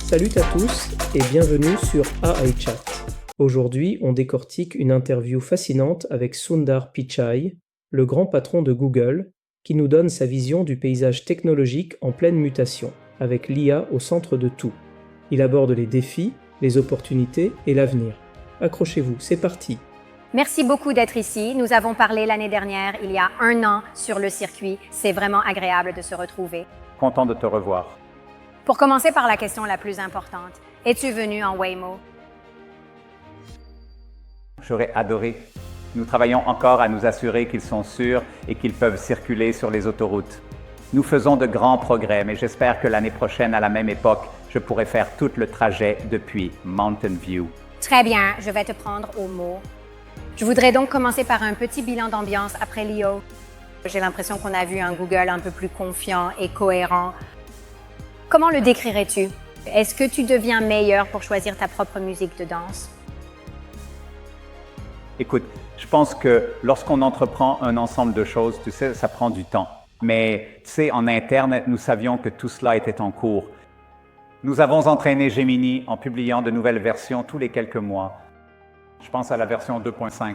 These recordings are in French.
Salut à tous et bienvenue sur AI Chat. Aujourd'hui, on décortique une interview fascinante avec Sundar Pichai, le grand patron de Google, qui nous donne sa vision du paysage technologique en pleine mutation, avec l'IA au centre de tout. Il aborde les défis, les opportunités et l'avenir. Accrochez-vous, c'est parti. Merci beaucoup d'être ici. Nous avons parlé l'année dernière, il y a 1 an, sur le circuit. C'est vraiment agréable de se retrouver. Content de te revoir. Pour commencer par la question la plus importante, es-tu venu en Waymo? J'aurais adoré. Nous travaillons encore à nous assurer qu'ils sont sûrs et qu'ils peuvent circuler sur les autoroutes. Nous faisons de grands progrès, mais j'espère que l'année prochaine, à la même époque, je pourrai faire tout le trajet depuis Mountain View. Très bien, je vais te prendre au mot. Je voudrais donc commencer par un petit bilan d'ambiance après l'IO. J'ai l'impression qu'on a vu un Google un peu plus confiant et cohérent. Comment le décrirais-tu? Est-ce que tu deviens meilleur pour choisir ta propre musique de danse? Écoute, je pense que lorsqu'on entreprend un ensemble de choses, tu sais, ça prend du temps. Mais tu sais, en interne, nous savions que tout cela était en cours. Nous avons entraîné Gemini en publiant de nouvelles versions tous les quelques mois. Je pense à la version 2.5.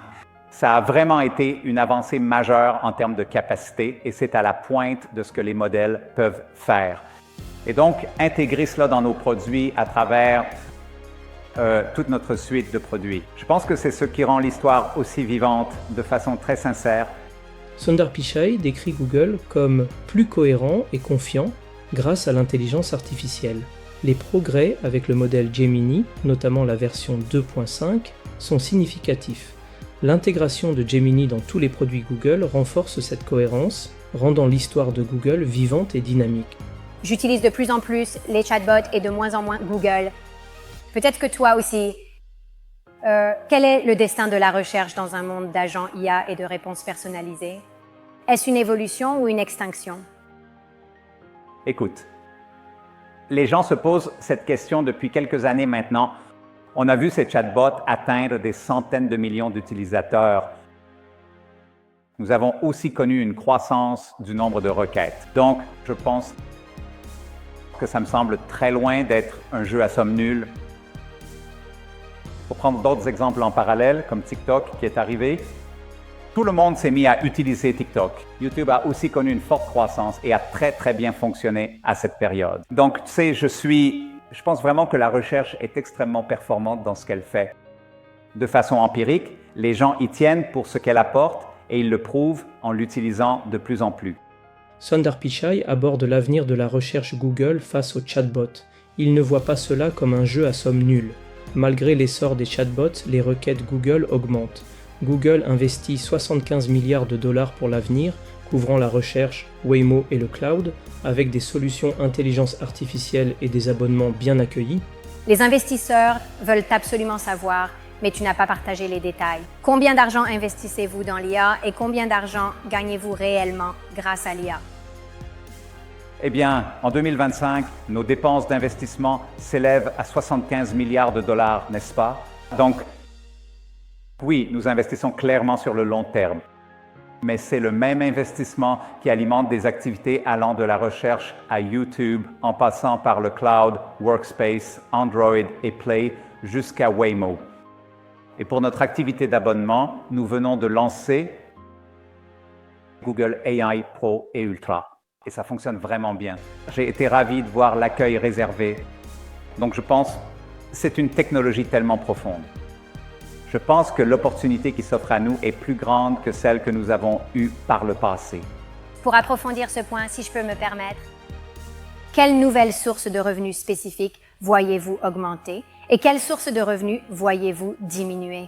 Ça a vraiment été une avancée majeure en termes de capacité et c'est à la pointe de ce que les modèles peuvent faire. Et donc, intégrer cela dans nos produits à travers toute notre suite de produits. Je pense que c'est ce qui rend l'histoire aussi vivante de façon très sincère. Sundar Pichai décrit Google comme plus cohérent et confiant grâce à l'intelligence artificielle. Les progrès avec le modèle Gemini, notamment la version 2.5, sont significatifs. L'intégration de Gemini dans tous les produits Google renforce cette cohérence, rendant l'histoire de Google vivante et dynamique. J'utilise de plus en plus les chatbots et de moins en moins Google. Peut-être que toi aussi. Quel est le destin de la recherche dans un monde d'agents IA et de réponses personnalisées? Est-ce une évolution ou une extinction? Écoute, les gens se posent cette question depuis quelques années maintenant. On a vu ces chatbots atteindre des centaines de millions d'utilisateurs. Nous avons aussi connu une croissance du nombre de requêtes. Donc, je pense que ça me semble très loin d'être un jeu à somme nulle. Pour prendre d'autres exemples en parallèle, comme TikTok qui est arrivé, tout le monde s'est mis à utiliser TikTok. YouTube a aussi connu une forte croissance et a très bien fonctionné à cette période. Donc, tu sais, je pense vraiment que la recherche est extrêmement performante dans ce qu'elle fait. De façon empirique, les gens y tiennent pour ce qu'elle apporte et ils le prouvent en l'utilisant de plus en plus. Sundar Pichai aborde l'avenir de la recherche Google face aux chatbots. Il ne voit pas cela comme un jeu à somme nulle. Malgré l'essor des chatbots, les requêtes Google augmentent. Google investit 75 milliards de dollars pour l'avenir, couvrant la recherche, Waymo et le cloud, avec des solutions intelligence artificielle et des abonnements bien accueillis. Les investisseurs veulent absolument savoir, mais tu n'as pas partagé les détails. Combien d'argent investissez-vous dans l'IA et combien d'argent gagnez-vous réellement grâce à l'IA? Eh bien, en 2025, nos dépenses d'investissement s'élèvent à 75 milliards de dollars, n'est-ce pas? Donc, oui, nous investissons clairement sur le long terme. Mais c'est le même investissement qui alimente des activités allant de la recherche à YouTube, en passant par le cloud, Workspace, Android et Play, jusqu'à Waymo. Et pour notre activité d'abonnement, nous venons de lancer Google AI Pro et Ultra. Et ça fonctionne vraiment bien. J'ai été ravi de voir l'accueil réservé. Donc je pense que c'est une technologie tellement profonde. Je pense que l'opportunité qui s'offre à nous est plus grande que celle que nous avons eue par le passé. Pour approfondir ce point, si je peux me permettre, quelles nouvelles sources de revenus spécifiques voyez-vous augmenter et quelles sources de revenus voyez-vous diminuer?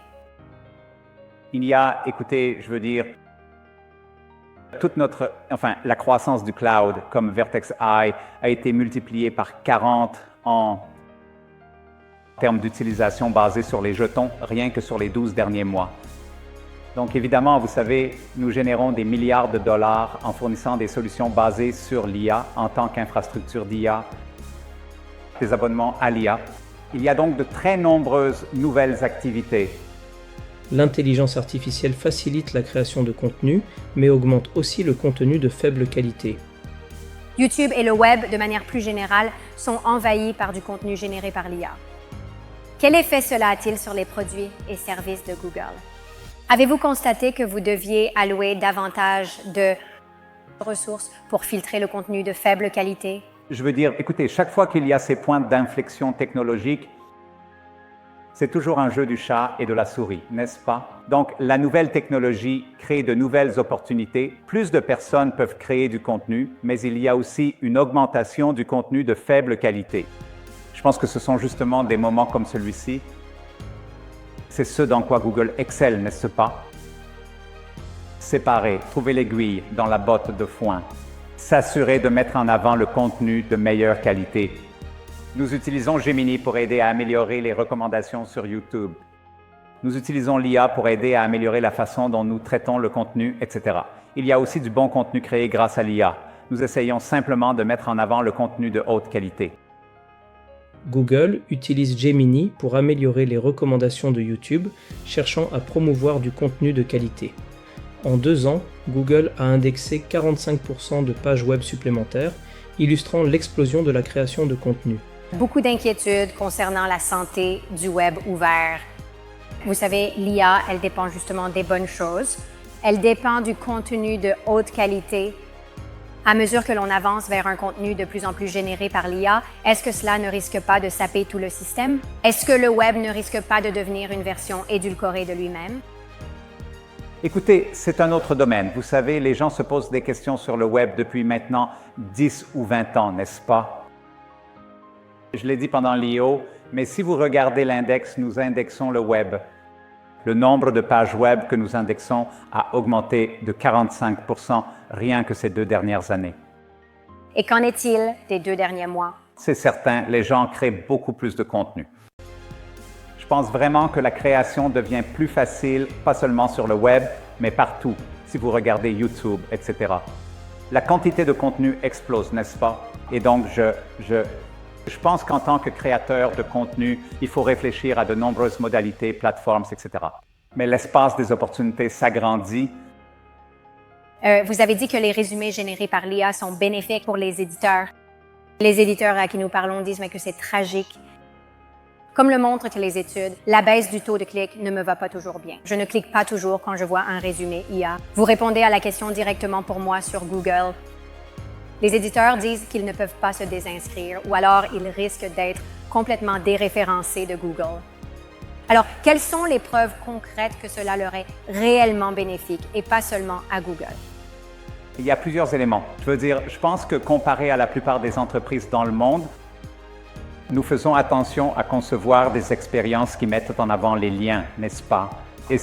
Il y a, écoutez, je veux dire, la croissance du cloud comme Vertex AI a été multipliée par 40 en termes d'utilisation basée sur les jetons, rien que sur les 12 derniers mois. Donc évidemment, vous savez, nous générons des milliards de dollars en fournissant des solutions basées sur l'IA en tant qu'infrastructure d'IA, des abonnements à l'IA. Il y a donc de très nombreuses nouvelles activités. L'intelligence artificielle facilite la création de contenu, mais augmente aussi le contenu de faible qualité. YouTube et le web, de manière plus générale, sont envahis par du contenu généré par l'IA. Quel effet cela a-t-il sur les produits et services de Google? Avez-vous constaté que vous deviez allouer davantage de ressources pour filtrer le contenu de faible qualité? Je veux dire, écoutez, chaque fois qu'il y a ces points d'inflexion technologique, c'est toujours un jeu du chat et de la souris, n'est-ce pas? Donc, la nouvelle technologie crée de nouvelles opportunités. Plus de personnes peuvent créer du contenu, mais il y a aussi une augmentation du contenu de faible qualité. Je pense que ce sont justement des moments comme celui-ci. C'est ce dans quoi Google excelle, n'est-ce pas? Séparer, trouver l'aiguille dans la botte de foin. S'assurer de mettre en avant le contenu de meilleure qualité. Nous utilisons Gemini pour aider à améliorer les recommandations sur YouTube. Nous utilisons l'IA pour aider à améliorer la façon dont nous traitons le contenu, etc. Il y a aussi du bon contenu créé grâce à l'IA. Nous essayons simplement de mettre en avant le contenu de haute qualité. Google utilise Gemini pour améliorer les recommandations de YouTube, cherchant à promouvoir du contenu de qualité. En 2 ans, Google a indexé 45% de pages web supplémentaires, illustrant l'explosion de la création de contenu. Beaucoup d'inquiétudes concernant la santé du web ouvert. Vous savez, l'IA, elle dépend justement des bonnes choses. Elle dépend du contenu de haute qualité. À mesure que l'on avance vers un contenu de plus en plus généré par l'IA, est-ce que cela ne risque pas de saper tout le système? Est-ce que le web ne risque pas de devenir une version édulcorée de lui-même? Écoutez, c'est un autre domaine. Vous savez, les gens se posent des questions sur le web depuis maintenant 10 ou 20 ans, n'est-ce pas? Je l'ai dit pendant l'IO, mais si vous regardez l'index, nous indexons le web. Le nombre de pages web que nous indexons a augmenté de 45% rien que ces 2 dernières années. Et qu'en est-il des 2 derniers mois? C'est certain, les gens créent beaucoup plus de contenu. Je pense vraiment que la création devient plus facile, pas seulement sur le web, mais partout, si vous regardez YouTube, etc. La quantité de contenu explose, n'est-ce pas? Et donc, je pense qu'en tant que créateur de contenu, il faut réfléchir à de nombreuses modalités, plateformes, etc. Mais l'espace des opportunités s'agrandit. Vous avez dit que les résumés générés par l'IA sont bénéfiques pour les éditeurs. Les éditeurs à qui nous parlons disent que c'est tragique. Comme le montrent les études, la baisse du taux de clic ne me va pas toujours bien. Je ne clique pas toujours quand je vois un résumé IA. Vous répondez à la question directement pour moi sur Google. Les éditeurs disent qu'ils ne peuvent pas se désinscrire ou alors ils risquent d'être complètement déréférencés de Google. Alors, quelles sont les preuves concrètes que cela leur est réellement bénéfique et pas seulement à Google? Il y a plusieurs éléments. Je pense que comparé à la plupart des entreprises dans le monde, nous faisons attention à concevoir des expériences qui mettent en avant les liens, n'est-ce pas? Et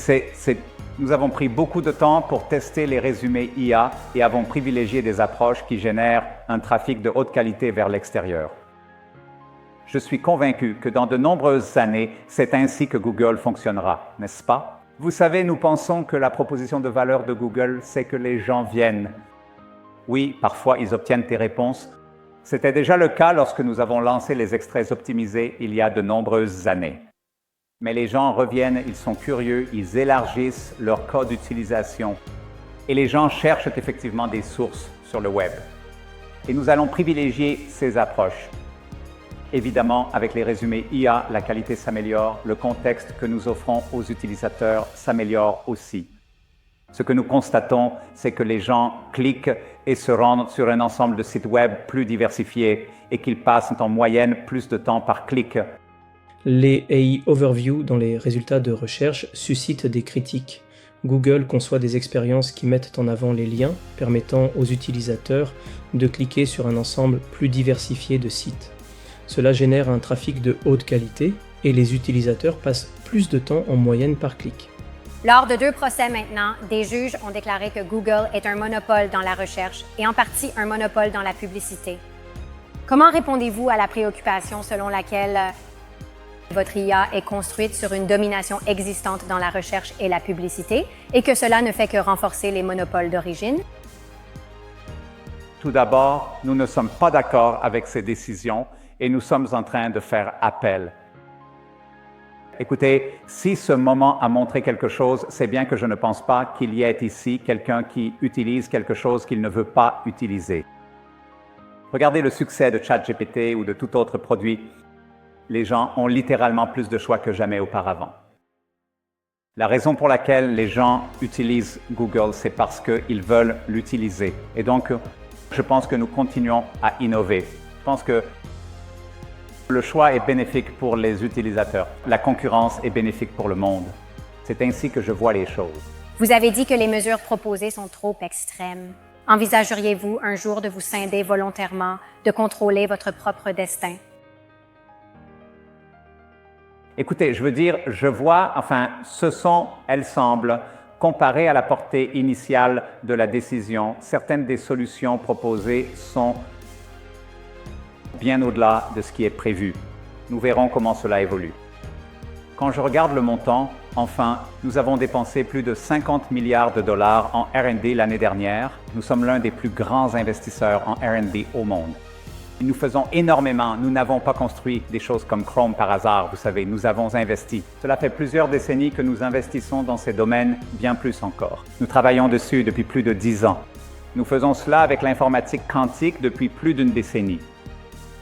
nous avons pris beaucoup de temps pour tester les résumés IA et avons privilégié des approches qui génèrent un trafic de haute qualité vers l'extérieur. Je suis convaincu que dans de nombreuses années, c'est ainsi que Google fonctionnera, n'est-ce pas? Vous savez, nous pensons que la proposition de valeur de Google, c'est que les gens viennent. Oui, parfois ils obtiennent des réponses. C'était déjà le cas lorsque nous avons lancé les extraits optimisés il y a de nombreuses années. Mais les gens reviennent, ils sont curieux, ils élargissent leur code d'utilisation. Et les gens cherchent effectivement des sources sur le web. Et nous allons privilégier ces approches. Évidemment, avec les résumés IA, la qualité s'améliore, le contexte que nous offrons aux utilisateurs s'améliore aussi. Ce que nous constatons, c'est que les gens cliquent et se rendent sur un ensemble de sites web plus diversifiés et qu'ils passent en moyenne plus de temps par clic. Les AI Overview dans les résultats de recherche suscitent des critiques. Google conçoit des expériences qui mettent en avant les liens, permettant aux utilisateurs de cliquer sur un ensemble plus diversifié de sites. Cela génère un trafic de haute qualité et les utilisateurs passent plus de temps en moyenne par clic. Lors de 2 procès maintenant, des juges ont déclaré que Google est un monopole dans la recherche et en partie un monopole dans la publicité. Comment répondez-vous à la préoccupation selon laquelle votre IA est construite sur une domination existante dans la recherche et la publicité et que cela ne fait que renforcer les monopoles d'origine? Tout d'abord, nous ne sommes pas d'accord avec ces décisions et nous sommes en train de faire appel. Écoutez, si ce moment a montré quelque chose, c'est bien que je ne pense pas qu'il y ait ici quelqu'un qui utilise quelque chose qu'il ne veut pas utiliser. Regardez le succès de ChatGPT ou de tout autre produit. Les gens ont littéralement plus de choix que jamais auparavant. La raison pour laquelle les gens utilisent Google, c'est parce qu'ils veulent l'utiliser. Et donc, je pense que nous continuons à innover. Je pense que le choix est bénéfique pour les utilisateurs. La concurrence est bénéfique pour le monde. C'est ainsi que je vois les choses. Vous avez dit que les mesures proposées sont trop extrêmes. Envisageriez-vous un jour de vous scinder volontairement, de contrôler votre propre destin? Écoutez, je veux dire, elles semblent, comparées à la portée initiale de la décision, certaines des solutions proposées sont bien au-delà de ce qui est prévu. Nous verrons comment cela évolue. Quand je regarde le montant, nous avons dépensé plus de 50 milliards de dollars en R&D l'année dernière. Nous sommes l'un des plus grands investisseurs en R&D au monde. Nous faisons énormément. Nous n'avons pas construit des choses comme Chrome par hasard, vous savez, nous avons investi. Cela fait plusieurs décennies que nous investissons dans ces domaines, bien plus encore. Nous travaillons dessus depuis plus de 10 ans. Nous faisons cela avec l'informatique quantique depuis plus d'une décennie.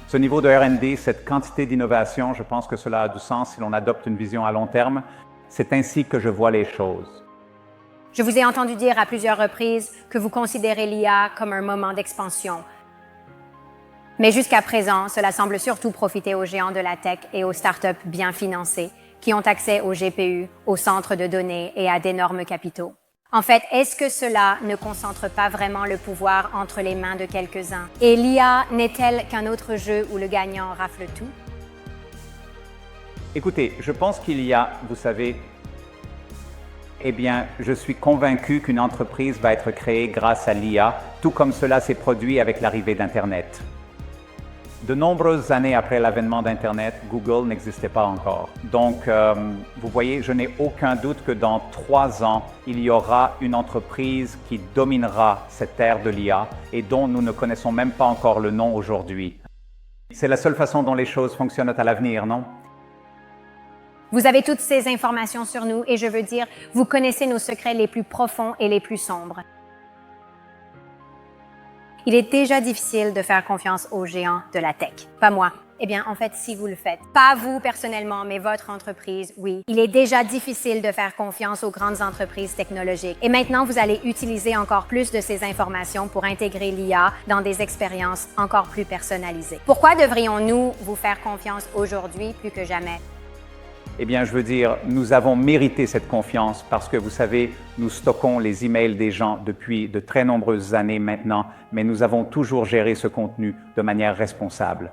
Ce niveau de R&D, cette quantité d'innovation, je pense que cela a du sens si l'on adopte une vision à long terme. C'est ainsi que je vois les choses. Je vous ai entendu dire à plusieurs reprises que vous considérez l'IA comme un moment d'expansion. Mais jusqu'à présent, cela semble surtout profiter aux géants de la tech et aux startups bien financés, qui ont accès aux GPU, aux centres de données et à d'énormes capitaux. En fait, est-ce que cela ne concentre pas vraiment le pouvoir entre les mains de quelques-uns? Et l'IA n'est-elle qu'un autre jeu où le gagnant rafle tout? Écoutez, je pense qu'il y a, vous savez, je suis convaincu qu'une entreprise va être créée grâce à l'IA, tout comme cela s'est produit avec l'arrivée d'Internet. De nombreuses années après l'avènement d'Internet, Google n'existait pas encore. Donc, vous voyez, je n'ai aucun doute que dans 3 ans, il y aura une entreprise qui dominera cette ère de l'IA et dont nous ne connaissons même pas encore le nom aujourd'hui. C'est la seule façon dont les choses fonctionnent à l'avenir, non? Vous avez toutes ces informations sur nous et je veux dire, vous connaissez nos secrets les plus profonds et les plus sombres. Il est déjà difficile de faire confiance aux géants de la tech. Pas moi. Eh bien, en fait, si vous le faites, pas vous personnellement, mais votre entreprise, oui. Il est déjà difficile de faire confiance aux grandes entreprises technologiques. Et maintenant, vous allez utiliser encore plus de ces informations pour intégrer l'IA dans des expériences encore plus personnalisées. Pourquoi devrions-nous vous faire confiance aujourd'hui plus que jamais? Eh bien, je veux dire, nous avons mérité cette confiance parce que, vous savez, nous stockons les emails des gens depuis de très nombreuses années maintenant, mais nous avons toujours géré ce contenu de manière responsable.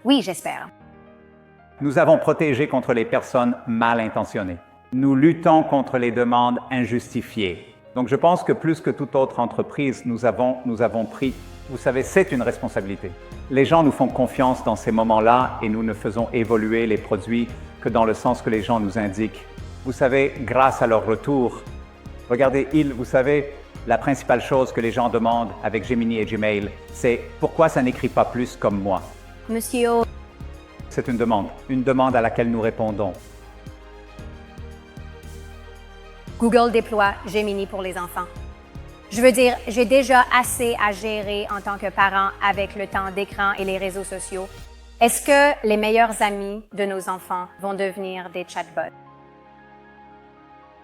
Oui, j'espère. Nous avons protégé contre les personnes mal intentionnées. Nous luttons contre les demandes injustifiées. Donc, je pense que plus que toute autre entreprise, nous avons pris, vous savez, c'est une responsabilité. Les gens nous font confiance dans ces moments-là et nous ne faisons évoluer les produits que dans le sens que les gens nous indiquent. Vous savez, grâce à leur retour, regardez, vous savez, la principale chose que les gens demandent avec Gemini et Gmail, c'est « Pourquoi ça n'écrit pas plus comme moi ?» Monsieur O. C'est une demande à laquelle nous répondons. Google déploie Gemini pour les enfants. Je veux dire, j'ai déjà assez à gérer en tant que parent avec le temps d'écran et les réseaux sociaux. Est-ce que les meilleurs amis de nos enfants vont devenir des chatbots?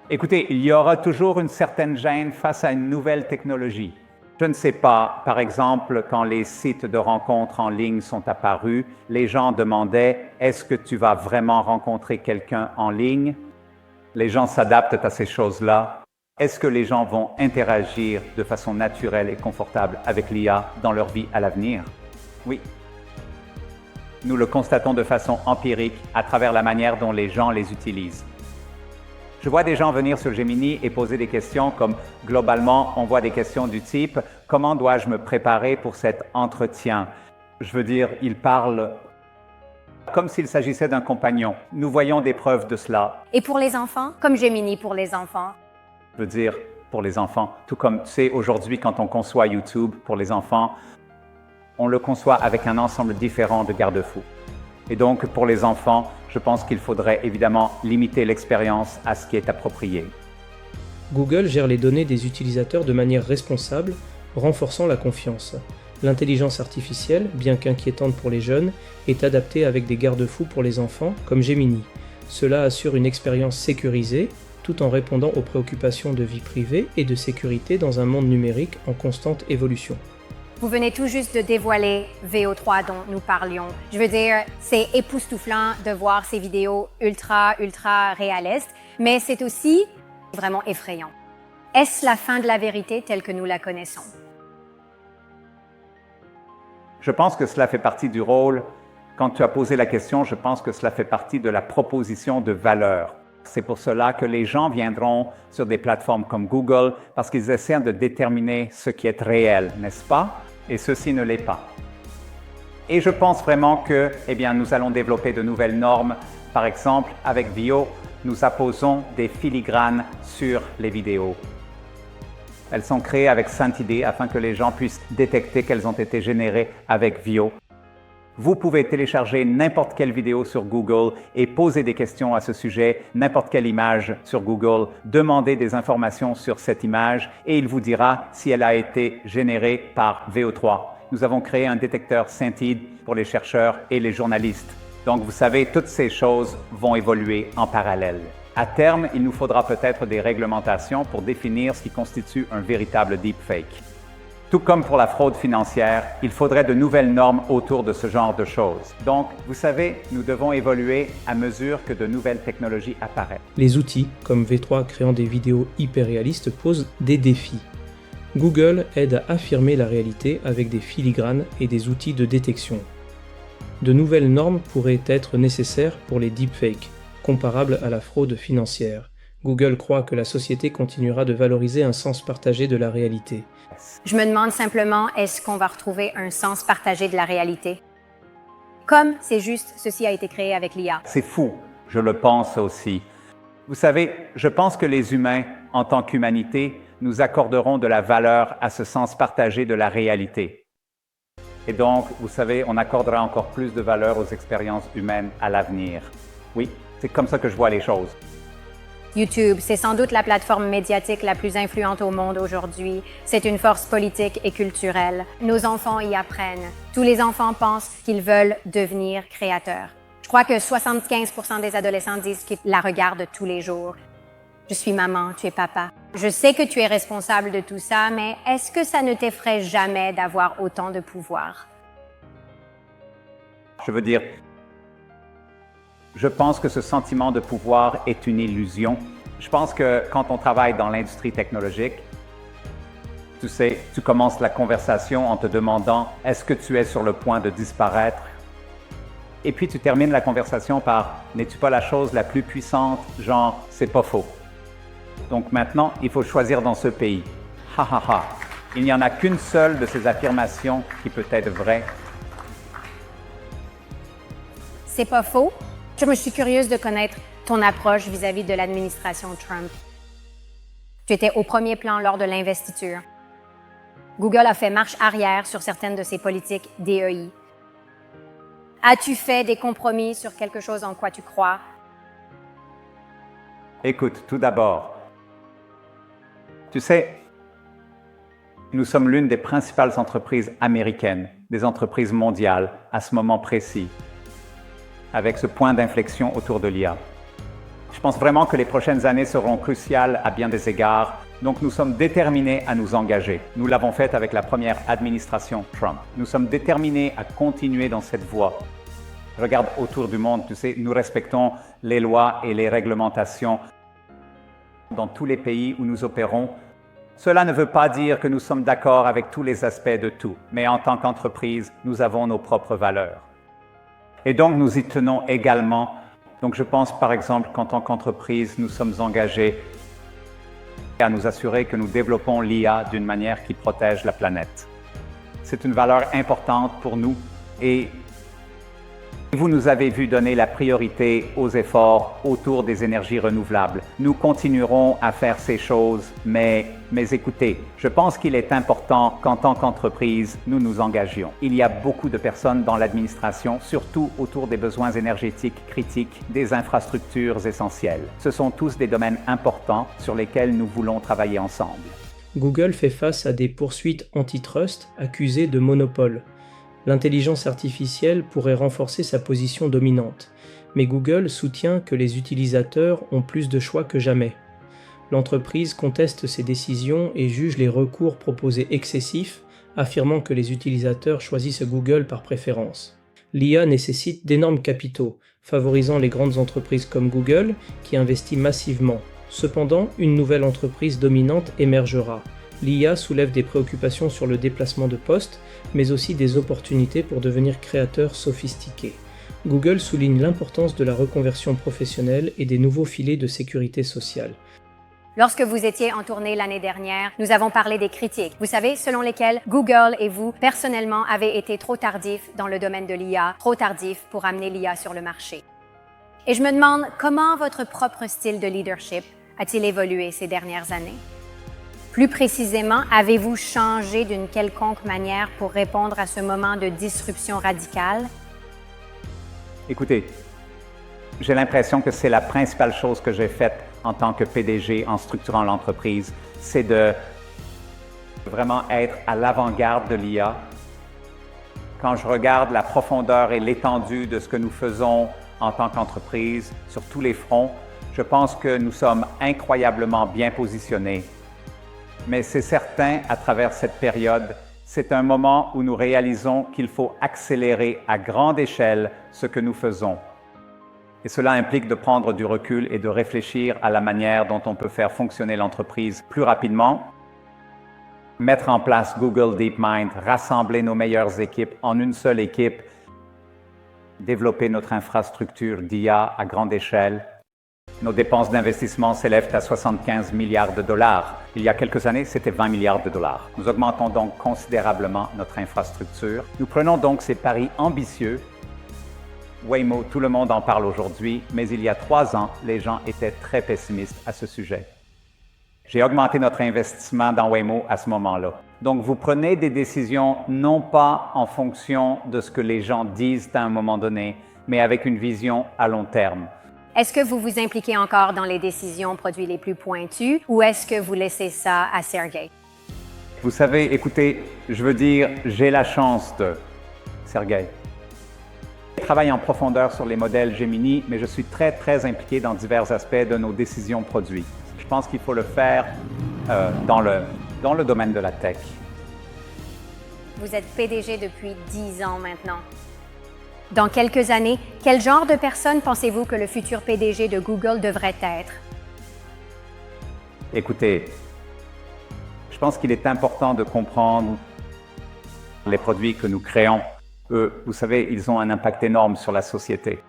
Écoutez, il y aura toujours une certaine gêne face à une nouvelle technologie. Je ne sais pas, par exemple, quand les sites de rencontres en ligne sont apparus, les gens demandaient « Est-ce que tu vas vraiment rencontrer quelqu'un en ligne ?» Les gens s'adaptent à ces choses-là. Est-ce que les gens vont interagir de façon naturelle et confortable avec l'IA dans leur vie à l'avenir? Oui. Nous le constatons de façon empirique à travers la manière dont les gens les utilisent. Je vois des gens venir sur Gemini et poser des questions comme, globalement, on voit des questions du type « Comment dois-je me préparer pour cet entretien ?» Je veux dire, ils parlent comme s'il s'agissait d'un compagnon. Nous voyons des preuves de cela. Et pour les enfants, comme Gemini pour les enfants? Je veux dire, pour les enfants, tout comme, tu sais, aujourd'hui, quand on conçoit YouTube pour les enfants, on le conçoit avec un ensemble différent de garde-fous. Et donc, pour les enfants, je pense qu'il faudrait évidemment limiter l'expérience à ce qui est approprié. Google gère les données des utilisateurs de manière responsable, renforçant la confiance. L'intelligence artificielle, bien qu'inquiétante pour les jeunes, est adaptée avec des garde-fous pour les enfants, comme Gemini. Cela assure une expérience sécurisée, tout en répondant aux préoccupations de vie privée et de sécurité dans un monde numérique en constante évolution. Vous venez tout juste de dévoiler VO3 dont nous parlions. Je veux dire, c'est époustouflant de voir ces vidéos ultra réalistes, mais c'est aussi vraiment effrayant. Est-ce la fin de la vérité telle que nous la connaissons? Je pense que cela fait partie du rôle. Quand tu as posé la question, je pense que cela fait partie de la proposition de valeur. C'est pour cela que les gens viendront sur des plateformes comme Google parce qu'ils essaient de déterminer ce qui est réel, n'est-ce pas? Et ceci ne l'est pas. Et je pense vraiment que, nous allons développer de nouvelles normes. Par exemple, avec Veo, nous apposons des filigranes sur les vidéos. Elles sont créées avec Santidé afin que les gens puissent détecter qu'elles ont été générées avec Veo. Vous pouvez télécharger n'importe quelle vidéo sur Google et poser des questions à ce sujet, n'importe quelle image sur Google, demander des informations sur cette image et il vous dira si elle a été générée par VO3. Nous avons créé un détecteur Scintid pour les chercheurs et les journalistes. Donc vous savez, toutes ces choses vont évoluer en parallèle. À terme, il nous faudra peut-être des réglementations pour définir ce qui constitue un véritable deepfake. Tout comme pour la fraude financière, il faudrait de nouvelles normes autour de ce genre de choses. Donc, vous savez, nous devons évoluer à mesure que de nouvelles technologies apparaissent. Les outils, comme V3 créant des vidéos hyper réalistes, posent des défis. Google aide à affirmer la réalité avec des filigranes et des outils de détection. De nouvelles normes pourraient être nécessaires pour les deepfakes, comparables à la fraude financière. Google croit que la société continuera de valoriser un sens partagé de la réalité. Je me demande simplement, est-ce qu'on va retrouver un sens partagé de la réalité? Comme c'est juste, ceci a été créé avec l'IA. C'est fou, je le pense aussi. Vous savez, je pense que les humains, en tant qu'humanité, nous accorderons de la valeur à ce sens partagé de la réalité. Et donc, vous savez, on accordera encore plus de valeur aux expériences humaines à l'avenir. Oui, c'est comme ça que je vois les choses. YouTube, c'est sans doute la plateforme médiatique la plus influente au monde aujourd'hui. C'est une force politique et culturelle. Nos enfants y apprennent. Tous les enfants pensent qu'ils veulent devenir créateurs. Je crois que 75% des adolescents disent qu'ils la regardent tous les jours. Je suis maman, tu es papa. Je sais que tu es responsable de tout ça, mais est-ce que ça ne t'effraie jamais d'avoir autant de pouvoir? Je veux dire, je pense que ce sentiment de pouvoir est une illusion. Je pense que quand on travaille dans l'industrie technologique, tu sais, tu commences la conversation en te demandant « Est-ce que tu es sur le point de disparaître ?» Et puis tu termines la conversation par « N'es-tu pas la chose la plus puissante? » Genre « C'est pas faux. » Donc maintenant, il faut choisir dans ce pays. Ha ha ha! Il n'y en a qu'une seule de ces affirmations qui peut être vraie. C'est pas faux? Je suis curieuse de connaître ton approche vis-à-vis de l'administration Trump. Tu étais au premier plan lors de l'investiture. Google a fait marche arrière sur certaines de ses politiques DEI. As-tu fait des compromis sur quelque chose en quoi tu crois? Écoute, tout d'abord, tu sais, nous sommes l'une des principales entreprises américaines, des entreprises mondiales, à ce moment précis, avec ce point d'inflexion autour de l'IA. Je pense vraiment que les prochaines années seront cruciales à bien des égards, donc nous sommes déterminés à nous engager. Nous l'avons fait avec la première administration Trump. Nous sommes déterminés à continuer dans cette voie. Regarde autour du monde, tu sais, nous respectons les lois et les réglementations dans tous les pays où nous opérons. Cela ne veut pas dire que nous sommes d'accord avec tous les aspects de tout, mais en tant qu'entreprise, nous avons nos propres valeurs. Et donc, nous y tenons également. Donc, je pense par exemple qu'en tant qu'entreprise, nous sommes engagés à nous assurer que nous développons l'IA d'une manière qui protège la planète. C'est une valeur importante pour nous et vous nous avez vu donner la priorité aux efforts autour des énergies renouvelables. Nous continuerons à faire ces choses, mais écoutez, je pense qu'il est important qu'en tant qu'entreprise, nous nous engagions. Il y a beaucoup de personnes dans l'administration, surtout autour des besoins énergétiques critiques, des infrastructures essentielles. Ce sont tous des domaines importants sur lesquels nous voulons travailler ensemble. Google fait face à des poursuites antitrust accusées de monopole. L'intelligence artificielle pourrait renforcer sa position dominante, mais Google soutient que les utilisateurs ont plus de choix que jamais. L'entreprise conteste ces décisions et juge les recours proposés excessifs, affirmant que les utilisateurs choisissent Google par préférence. L'IA nécessite d'énormes capitaux, favorisant les grandes entreprises comme Google, qui investit massivement. Cependant, une nouvelle entreprise dominante émergera. L'IA soulève des préoccupations sur le déplacement de postes, mais aussi des opportunités pour devenir créateur sophistiqué. Google souligne l'importance de la reconversion professionnelle et des nouveaux filets de sécurité sociale. Lorsque vous étiez en tournée l'année dernière, nous avons parlé des critiques. Vous savez, selon lesquelles Google et vous, personnellement, avez été trop tardifs dans le domaine de l'IA, trop tardifs pour amener l'IA sur le marché. Et je me demande comment votre propre style de leadership a-t-il évolué ces dernières années? Plus précisément, avez-vous changé d'une quelconque manière pour répondre à ce moment de disruption radicale? Écoutez, j'ai l'impression que c'est la principale chose que j'ai faite en tant que PDG en structurant l'entreprise, c'est de vraiment être à l'avant-garde de l'IA. Quand je regarde la profondeur et l'étendue de ce que nous faisons en tant qu'entreprise sur tous les fronts, je pense que nous sommes incroyablement bien positionnés. Mais c'est certain, à travers cette période, c'est un moment où nous réalisons qu'il faut accélérer à grande échelle ce que nous faisons. Et cela implique de prendre du recul et de réfléchir à la manière dont on peut faire fonctionner l'entreprise plus rapidement, mettre en place Google DeepMind, rassembler nos meilleures équipes en une seule équipe, développer notre infrastructure d'IA à grande échelle. Nos dépenses d'investissement s'élèvent à 75 milliards de dollars. Il y a quelques années, c'était 20 milliards de dollars. Nous augmentons donc considérablement notre infrastructure. Nous prenons donc ces paris ambitieux. Waymo, tout le monde en parle aujourd'hui, mais il y a 3 ans, les gens étaient très pessimistes à ce sujet. J'ai augmenté notre investissement dans Waymo à ce moment-là. Donc, vous prenez des décisions non pas en fonction de ce que les gens disent à un moment donné, mais avec une vision à long terme. Est-ce que vous vous impliquez encore dans les décisions produits les plus pointues ou est-ce que vous laissez ça à Sergey? Vous savez, écoutez, je veux dire, j'ai la chance de Sergey. Je travaille en profondeur sur les modèles Gemini, mais je suis très impliqué dans divers aspects de nos décisions produits. Je pense qu'il faut le faire dans le domaine de la tech. Vous êtes PDG depuis 10 ans maintenant. Dans quelques années, quel genre de personne pensez-vous que le futur PDG de Google devrait être? Écoutez, je pense qu'il est important de comprendre les produits que nous créons. Eux, vous savez, ils ont un impact énorme sur la société.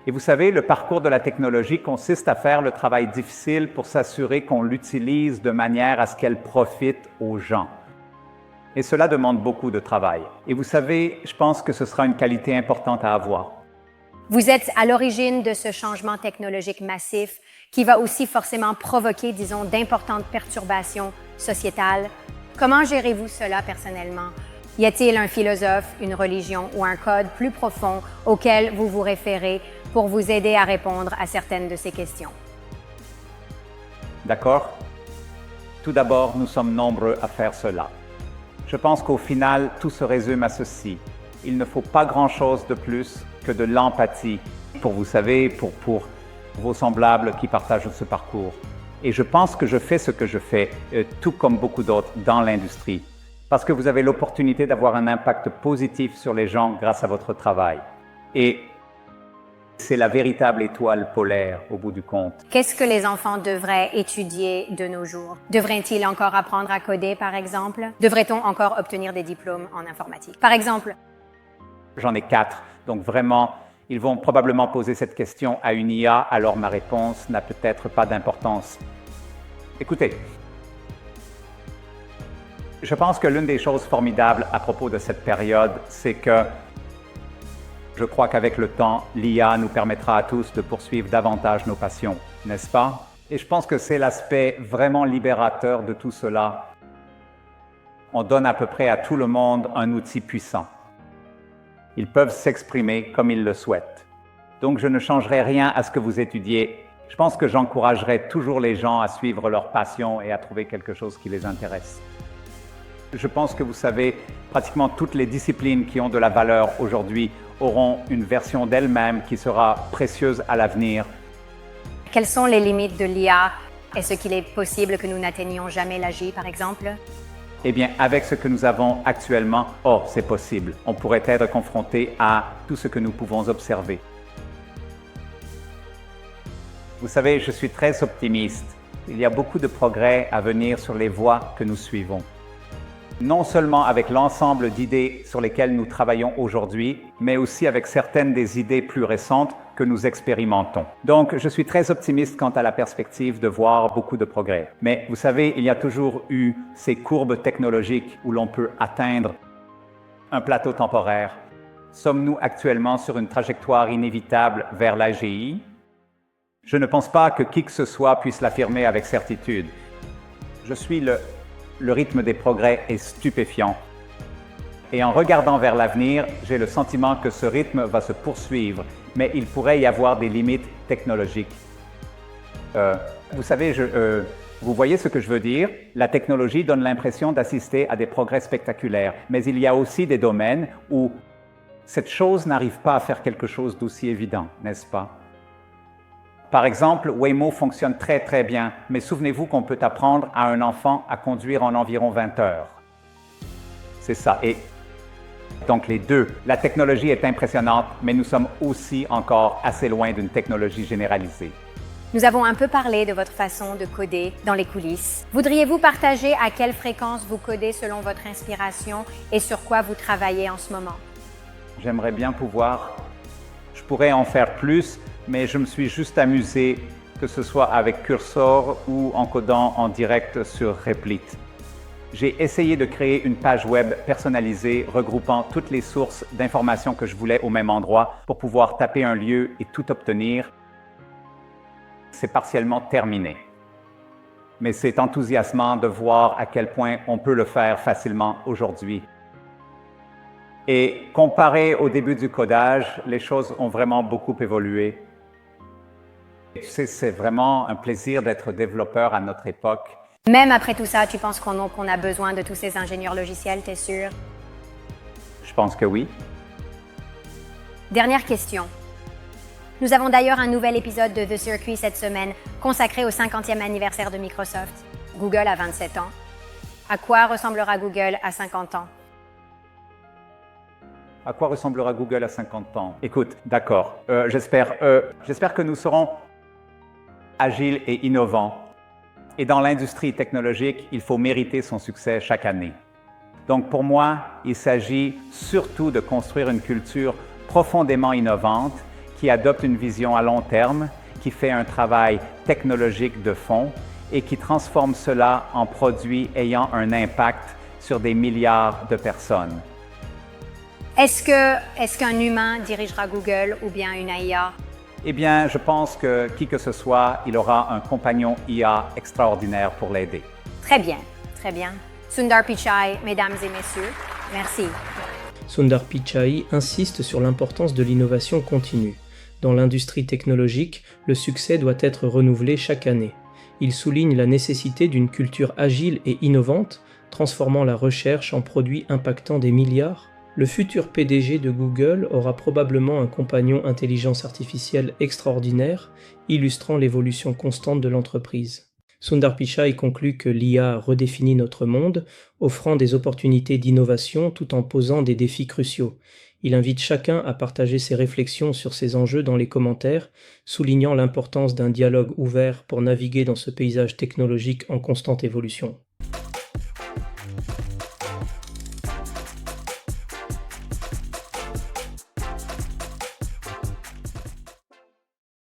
Et vous savez, le parcours de la technologie consiste à faire le travail difficile pour s'assurer qu'on l'utilise de manière à ce qu'elle profite aux gens. Et cela demande beaucoup de travail. Et vous savez, je pense que ce sera une qualité importante à avoir. Vous êtes à l'origine de ce changement technologique massif qui va aussi forcément provoquer, disons, d'importantes perturbations sociétales. Comment gérez-vous cela personnellement? Y a-t-il un philosophe, une religion ou un code plus profond auquel vous vous référez pour vous aider à répondre à certaines de ces questions? D'accord? Tout d'abord, nous sommes nombreux à faire cela. Je pense qu'au final, tout se résume à ceci. Il ne faut pas grand-chose de plus que de l'empathie pour, vous savez, pour vos semblables qui partagent ce parcours. Et je pense que je fais ce que je fais, tout comme beaucoup d'autres dans l'industrie, parce que vous avez l'opportunité d'avoir un impact positif sur les gens grâce à votre travail. Et c'est la véritable étoile polaire au bout du compte. Qu'est-ce que les enfants devraient étudier de nos jours? Devraient-ils encore apprendre à coder, par exemple? Devrait-on encore obtenir des diplômes en informatique? Par exemple? J'en ai 4, donc vraiment, ils vont probablement poser cette question à une IA, alors ma réponse n'a peut-être pas d'importance. Écoutez, je pense que l'une des choses formidables à propos de cette période, c'est que je crois qu'avec le temps, l'IA nous permettra à tous de poursuivre davantage nos passions, n'est-ce pas? Et je pense que c'est l'aspect vraiment libérateur de tout cela. On donne à peu près à tout le monde un outil puissant. Ils peuvent s'exprimer comme ils le souhaitent. Donc je ne changerai rien à ce que vous étudiez Je pense que j'encouragerai toujours les gens à suivre leur passion et à trouver quelque chose qui les intéresse. Je pense que vous savez, pratiquement toutes les disciplines qui ont de la valeur aujourd'hui auront une version d'elles-mêmes qui sera précieuse à l'avenir. Quelles sont les limites de l'IA? Est-ce qu'il est possible que nous n'atteignions jamais l'AGI, par exemple? Eh bien, avec ce que nous avons actuellement, c'est possible. On pourrait être confronté à tout ce que nous pouvons observer. Vous savez, je suis très optimiste. Il y a beaucoup de progrès à venir sur les voies que nous suivons. Non seulement avec l'ensemble d'idées sur lesquelles nous travaillons aujourd'hui, mais aussi avec certaines des idées plus récentes que nous expérimentons. Donc, je suis très optimiste quant à la perspective de voir beaucoup de progrès. Mais vous savez, il y a toujours eu ces courbes technologiques où l'on peut atteindre un plateau temporaire. Sommes-nous actuellement sur une trajectoire inévitable vers l'AGI? Je ne pense pas que qui que ce soit puisse l'affirmer avec certitude. Je suis le rythme des progrès est stupéfiant. Et en regardant vers l'avenir, j'ai le sentiment que ce rythme va se poursuivre, mais il pourrait y avoir des limites technologiques. Vous savez, vous voyez ce que je veux dire? La technologie donne l'impression d'assister à des progrès spectaculaires, mais il y a aussi des domaines où cette chose n'arrive pas à faire quelque chose d'aussi évident, n'est-ce pas? Par exemple, Waymo fonctionne très très bien, mais souvenez-vous qu'on peut apprendre à un enfant à conduire en environ 20 heures. C'est ça. Et donc les deux, la technologie est impressionnante, mais nous sommes aussi encore assez loin d'une technologie généralisée. Nous avons un peu parlé de votre façon de coder dans les coulisses. Voudriez-vous partager à quelle fréquence vous codez selon votre inspiration et sur quoi vous travaillez en ce moment? J'aimerais bien pouvoir. Je pourrais en faire plus, mais je me suis juste amusé, que ce soit avec Cursor ou en codant en direct sur Replit. J'ai essayé de créer une page web personnalisée regroupant toutes les sources d'informations que je voulais au même endroit pour pouvoir taper un lieu et tout obtenir. C'est partiellement terminé. Mais c'est enthousiasmant de voir à quel point on peut le faire facilement aujourd'hui. Et comparé au début du codage, les choses ont vraiment beaucoup évolué. Tu sais, c'est vraiment un plaisir d'être développeur à notre époque. Même après tout ça, tu penses qu'on a besoin de tous ces ingénieurs logiciels, t'es sûr? Je pense que oui. Dernière question. Nous avons d'ailleurs un nouvel épisode de The Circuit cette semaine consacré au 50e anniversaire de Microsoft. Google a 27 ans. À quoi ressemblera Google à 50 ans? À quoi ressemblera Google à 50 ans? Écoute, d'accord. J'espère que nous serons agiles et innovants. Et dans l'industrie technologique, il faut mériter son succès chaque année. Donc pour moi, il s'agit surtout de construire une culture profondément innovante qui adopte une vision à long terme, qui fait un travail technologique de fond et qui transforme cela en produits ayant un impact sur des milliards de personnes. Est-ce qu'un humain dirigera Google ou bien une IA? Eh bien, je pense que qui que ce soit, il aura un compagnon IA extraordinaire pour l'aider. Très bien, très bien. Sundar Pichai, mesdames et messieurs, merci. Sundar Pichai insiste sur l'importance de l'innovation continue. Dans l'industrie technologique, le succès doit être renouvelé chaque année. Il souligne la nécessité d'une culture agile et innovante, transformant la recherche en produits impactant des milliards. Le futur PDG de Google aura probablement un compagnon intelligence artificielle extraordinaire, illustrant l'évolution constante de l'entreprise. Sundar Pichai conclut que l'IA redéfinit notre monde, offrant des opportunités d'innovation tout en posant des défis cruciaux. Il invite chacun à partager ses réflexions sur ces enjeux dans les commentaires, soulignant l'importance d'un dialogue ouvert pour naviguer dans ce paysage technologique en constante évolution.